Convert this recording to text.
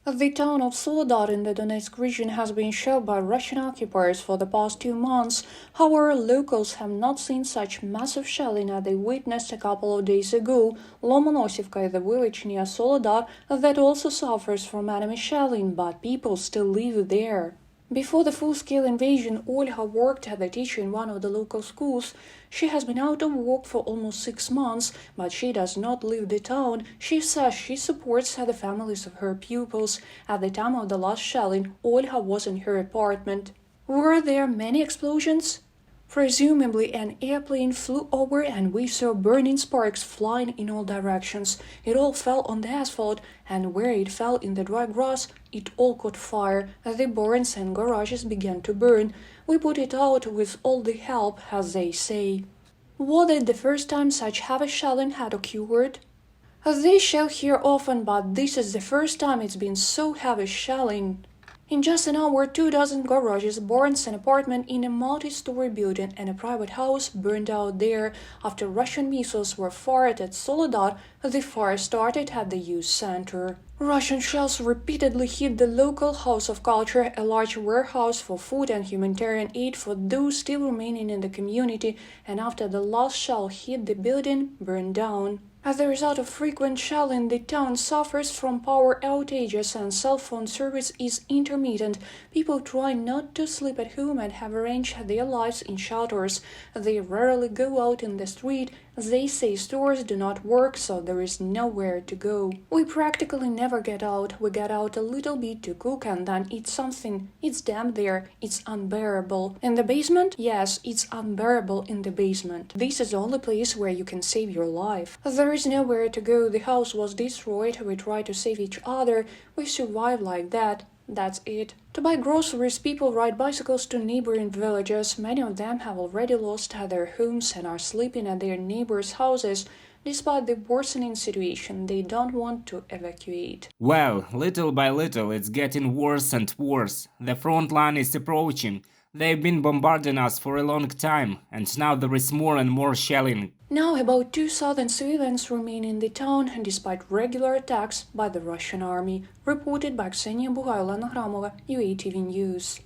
The town of Soledar in the Donetsk region has been shelled by Russian occupiers for the past 2 months. However, locals have not seen such massive shelling as they witnessed a couple of days ago. Lomonosivka is the village near Soledar that also suffers from enemy shelling, but people still live there. Before the full-scale invasion, Olga worked as a teacher in one of the local schools. She has been out of work for almost 6 months, but she does not leave the town. She says she supports the families of her pupils. At the time of the last shelling, Olga was in her apartment. Were there many explosions? Presumably, an airplane flew over and we saw burning sparks flying in all directions. It all fell on the asphalt, and where it fell in the dry grass, it all caught fire. The barns and garages began to burn. We put it out with all the help, as they say. Was it the first time such heavy shelling had occurred? They shell here often, but this is the first time it's been so heavy shelling. In just an hour, 24 garages, barns, an apartment in a multi-story building and a private house burned out there. After Russian missiles were fired at Soledar, the fire started at the youth center. Russian shells repeatedly hit the local House of Culture, a large warehouse for food and humanitarian aid for those still remaining in the community, and after the last shell hit the building, burned down. As a result of frequent shelling, the town suffers from power outages and cell phone service is intermittent. People try not to sleep at home and have arranged their lives in shelters. They rarely go out in the street. They say stores do not work, so there is nowhere to go. We practically never get out. We get out a little bit to cook and then eat something. It's damp there. It's unbearable. In the basement? Yes, it's unbearable in the basement. This is the only place where you can save your life. There is nowhere to go. The house was destroyed. We try to save each other. We survive like that. That's it. To buy groceries, people ride bicycles to neighboring villages. Many of them have already lost their homes and are sleeping at their neighbors' houses. Despite the worsening situation, they don't want to evacuate. Well, little by little, it's getting worse and worse. The front line is approaching. They've been bombarding us for a long time, and now there is more and more shelling. Now about 2,000 civilians remain in the town, despite regular attacks by the Russian army. Reported by Olena Hramova, UATV News.